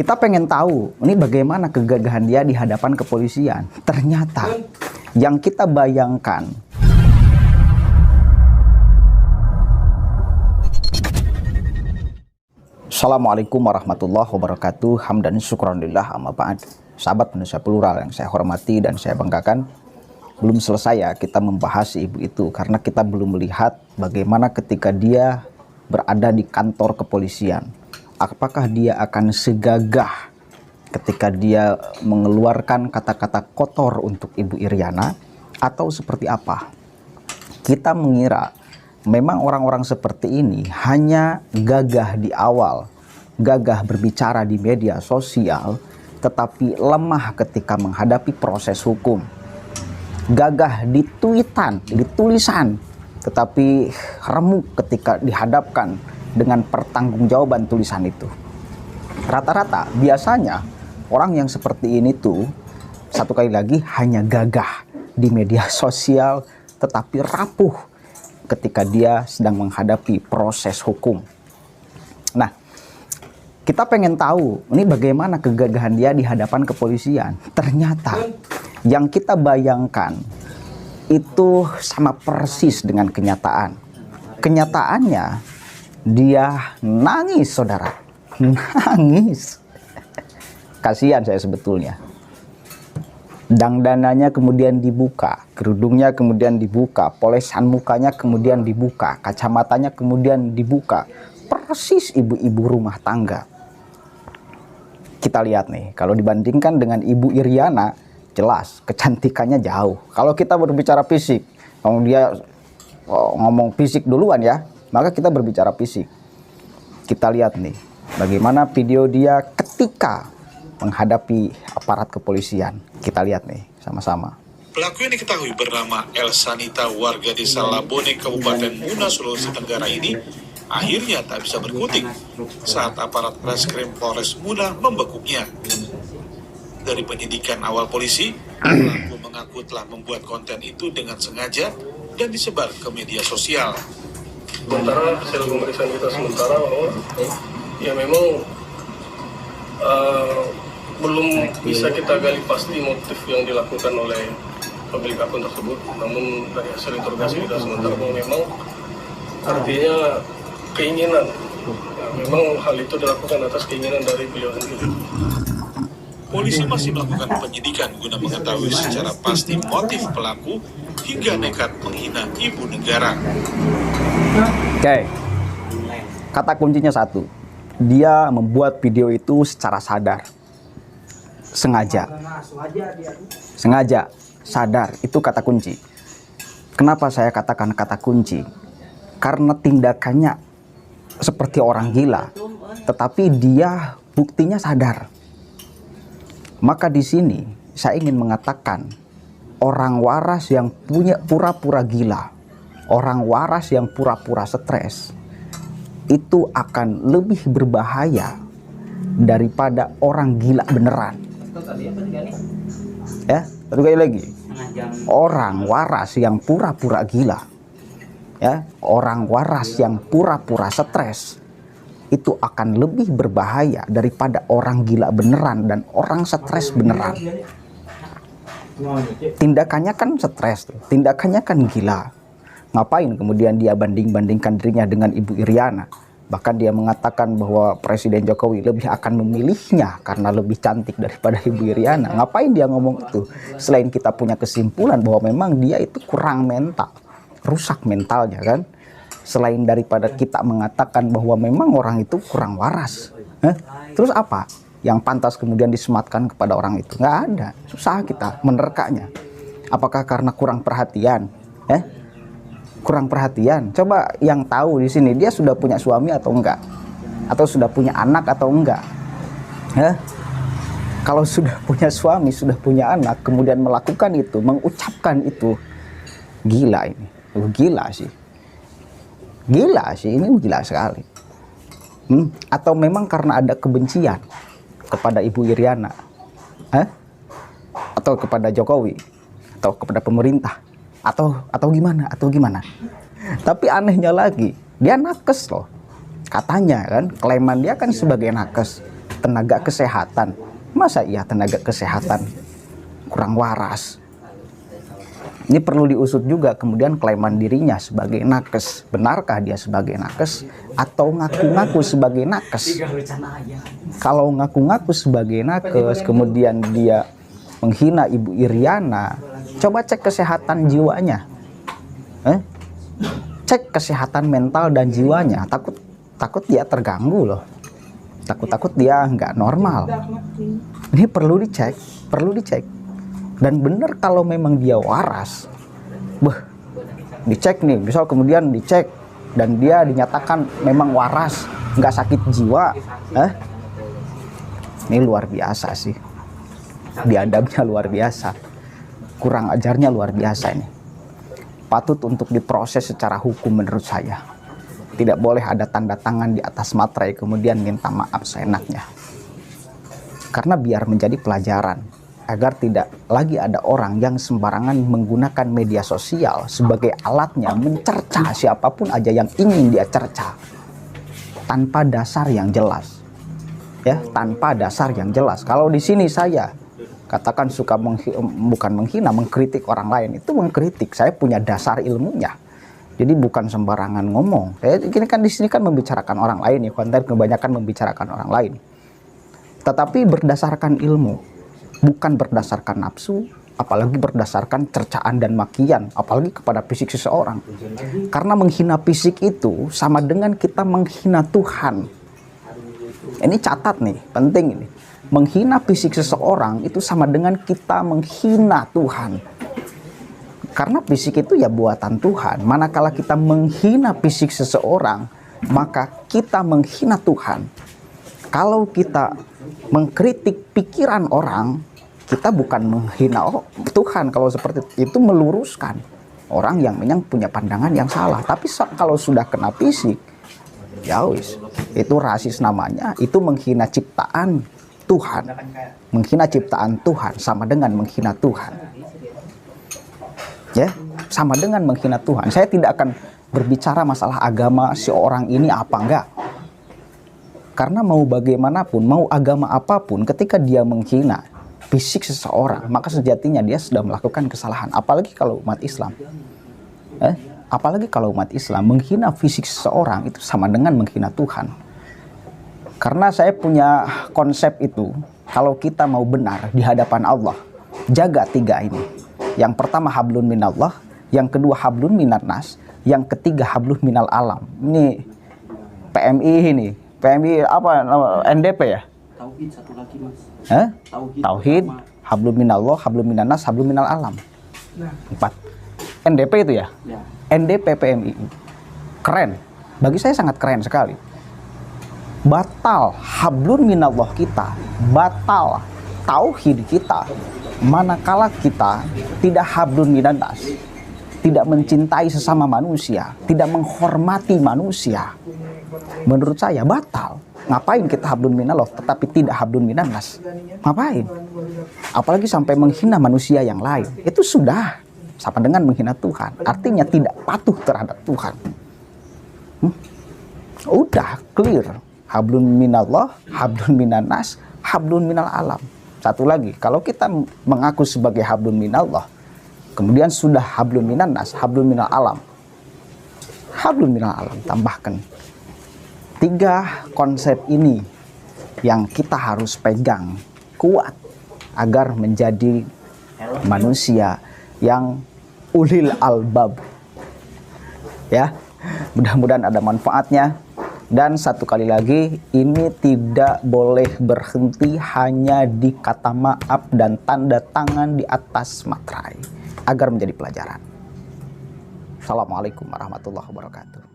Kita pengen tahu ini bagaimana kegagahan dia di hadapan kepolisian. Ternyata yang kita bayangkan, Assalamualaikum warahmatullahi wabarakatuh. Hamdan syukranillah amma ba'd. Sahabat Indonesia Plural yang saya hormati dan saya banggakan, belum selesai ya kita membahas si ibu itu, karena kita belum melihat bagaimana ketika dia berada di kantor kepolisian. Apakah dia akan segagah ketika dia mengeluarkan kata-kata kotor untuk Ibu Iriana, atau seperti apa? Kita mengira memang orang-orang seperti ini hanya gagah di awal, gagah berbicara di media sosial, tetapi lemah ketika menghadapi proses hukum. Gagah di tweetan, di tulisan, tetapi remuk ketika dihadapkan dengan pertanggungjawaban tulisan itu. Rata-rata biasanya orang yang seperti ini tuh, satu kali lagi, hanya gagah di media sosial tetapi rapuh ketika dia sedang menghadapi proses hukum. Nah, kita pengen tahu ini bagaimana kegagahan dia di hadapan kepolisian. Ternyata yang kita bayangkan itu sama persis dengan kenyataan. Kenyataannya dia nangis, saudara. Nangis. Kasihan saya sebetulnya. Dangdananya kemudian dibuka, kerudungnya kemudian dibuka, polesan mukanya kemudian dibuka, kacamatanya kemudian dibuka. Persis ibu-ibu rumah tangga. Kita lihat nih, kalau dibandingkan dengan Ibu Iriana, jelas kecantikannya jauh. Kalau kita berbicara fisik, kalau dia ngomong fisik duluan ya, maka kita berbicara fisik. Kita lihat nih, bagaimana video dia ketika menghadapi aparat kepolisian. Kita lihat nih, sama-sama. Pelaku yang diketahui bernama Elsanita, warga desa Labone, Kabupaten Muna, Sulawesi Tenggara ini akhirnya tak bisa berkutik saat aparat Reskrim Polres Muna membekuknya. Dari penyidikan awal polisi, pelaku mengaku telah membuat konten itu dengan sengaja dan disebar ke media sosial. Sementara hasil pemeriksaan kita sementara bahwa ya memang belum bisa kita gali pasti motif yang dilakukan oleh pemilik akun tersebut. Namun dari hasil interogasi kita sementara bahwa memang artinya keinginan, ya, memang hal itu dilakukan atas keinginan dari beliau sendiri. Polisi masih melakukan penyidikan guna mengetahui secara pasti motif pelaku hingga nekat menghina ibu negara. Oke, kata kuncinya satu, dia membuat video itu secara sadar, sengaja, sadar, itu kata kunci. Kenapa saya katakan kata kunci? Karena tindakannya seperti orang gila, tetapi dia buktinya sadar. Maka di sini saya ingin mengatakan, orang waras yang punya pura-pura gila, orang waras yang pura-pura stres, itu akan lebih berbahaya daripada orang gila beneran. Ya, satu kali lagi. Orang waras yang pura-pura gila, ya, orang waras yang pura-pura stres, itu akan lebih berbahaya daripada orang gila beneran dan orang stres beneran. Tindakannya kan stres, tindakannya kan gila. Ngapain kemudian dia banding-bandingkan dirinya dengan Ibu Iriana? Bahkan dia mengatakan bahwa Presiden Jokowi lebih akan memilihnya karena lebih cantik daripada Ibu Iriana. Ngapain dia ngomong itu? Selain kita punya kesimpulan bahwa memang dia itu kurang mental, rusak mentalnya kan? Selain daripada kita mengatakan bahwa memang orang itu kurang waras. Terus apa yang pantas kemudian disematkan kepada orang itu? Nggak ada. Susah kita menerkanya. Apakah karena kurang perhatian? Kurang perhatian. Coba yang tahu di sini, dia sudah punya suami atau enggak? Atau sudah punya anak atau enggak? Kalau sudah punya suami, sudah punya anak, kemudian melakukan itu, mengucapkan itu, gila ini. Gila sih. Gila sih, ini gila sekali. Atau memang karena ada kebencian kepada Ibu Iriana, atau kepada Jokowi, atau kepada pemerintah, atau gimana? Tapi anehnya lagi, dia nakes loh. Katanya kan, klaiman dia kan sebagai nakes. tenaga kesehatan. Masa iya tenaga kesehatan kurang waras? Ini perlu diusut juga. Kemudian kelaiman dirinya sebagai nakes, benarkah dia sebagai nakes atau ngaku-ngaku sebagai nakes? Kalau ngaku-ngaku sebagai nakes kemudian dia menghina Ibu Iriana, coba cek kesehatan jiwanya, cek kesehatan mental dan jiwanya. Takut dia terganggu loh, takut dia nggak normal. Ini perlu dicek. Dan benar kalau memang dia waras, dicek nih, misal kemudian dicek dan dia dinyatakan memang waras, nggak sakit jiwa, ini luar biasa sih, biadabnya luar biasa, kurang ajarnya luar biasa ini. Patut untuk diproses secara hukum menurut saya. Tidak boleh ada tanda tangan di atas materai kemudian minta maaf seenaknya. Karena biar menjadi pelajaran, agar tidak lagi ada orang yang sembarangan menggunakan media sosial sebagai alatnya mencerca siapapun aja yang ingin dia cerca tanpa dasar yang jelas, ya, tanpa dasar yang jelas. Kalau di sini saya katakan suka bukan menghina, mengkritik orang lain, itu mengkritik, saya punya dasar ilmunya. Jadi bukan sembarangan ngomong. Saya ini kan di sini kan membicarakan orang lain ya, konten kebanyakan membicarakan orang lain. Tetapi berdasarkan ilmu, bukan berdasarkan nafsu, apalagi berdasarkan cercaan dan makian, apalagi kepada fisik seseorang. Karena menghina fisik itu sama dengan kita menghina Tuhan. Ini catat nih, penting ini. Menghina fisik seseorang itu sama dengan kita menghina Tuhan. Karena fisik itu ya buatan Tuhan. Manakala kita menghina fisik seseorang, maka kita menghina Tuhan. Kalau kita mengkritik pikiran orang, kita bukan menghina Tuhan. Kalau seperti itu meluruskan orang yang memang punya pandangan yang salah. Tapi kalau sudah kena fisik, ya wis, itu rasis namanya. Itu menghina ciptaan Tuhan. Menghina ciptaan Tuhan sama dengan menghina Tuhan. Ya, sama dengan menghina Tuhan. Saya tidak akan berbicara masalah agama si orang ini apa enggak. Karena mau bagaimanapun, mau agama apapun, ketika dia menghina fisik seseorang, maka sejatinya dia sudah melakukan kesalahan. Apalagi kalau umat Islam, apalagi kalau umat Islam menghina fisik seseorang itu sama dengan menghina Tuhan. Karena saya punya konsep itu, kalau kita mau benar di hadapan Allah, jaga 3 ini. Yang pertama hablun minallah, yang kedua hablun minannas, yang ketiga hablun minal alam. Ini PMI ini, PMI apa? NDP ya? Tauhid satu lagi mas. Tauhid, hablum minallah, hablum minannas, hablum minal alam. 4. NDP itu ya? Ya. NDP PMI. Keren. Bagi saya sangat keren sekali. Batal hablun minallah kita, batal tauhid kita, manakala kita tidak hablun minannas, tidak mencintai sesama manusia, tidak menghormati manusia. Menurut saya batal. Ngapain kita hablun minallah tetapi tidak hablun minannas? Ngapain? Apalagi sampai menghina manusia yang lain. Itu sudah sama dengan menghina Tuhan. Artinya tidak patuh terhadap Tuhan. Udah clear. Hablun minallah, hablun minannas, hablun minal alam. Satu lagi, kalau kita mengaku sebagai hablun minallah, kemudian sudah hablun minannas, hablun minal alam. Hablun minal alam, tambahkan. 3 konsep ini yang kita harus pegang kuat agar menjadi manusia yang ulil albab. Ya, mudah-mudahan ada manfaatnya. Dan satu kali lagi, ini tidak boleh berhenti hanya di kata maaf dan tanda tangan di atas materai agar menjadi pelajaran. Assalamualaikum warahmatullahi wabarakatuh.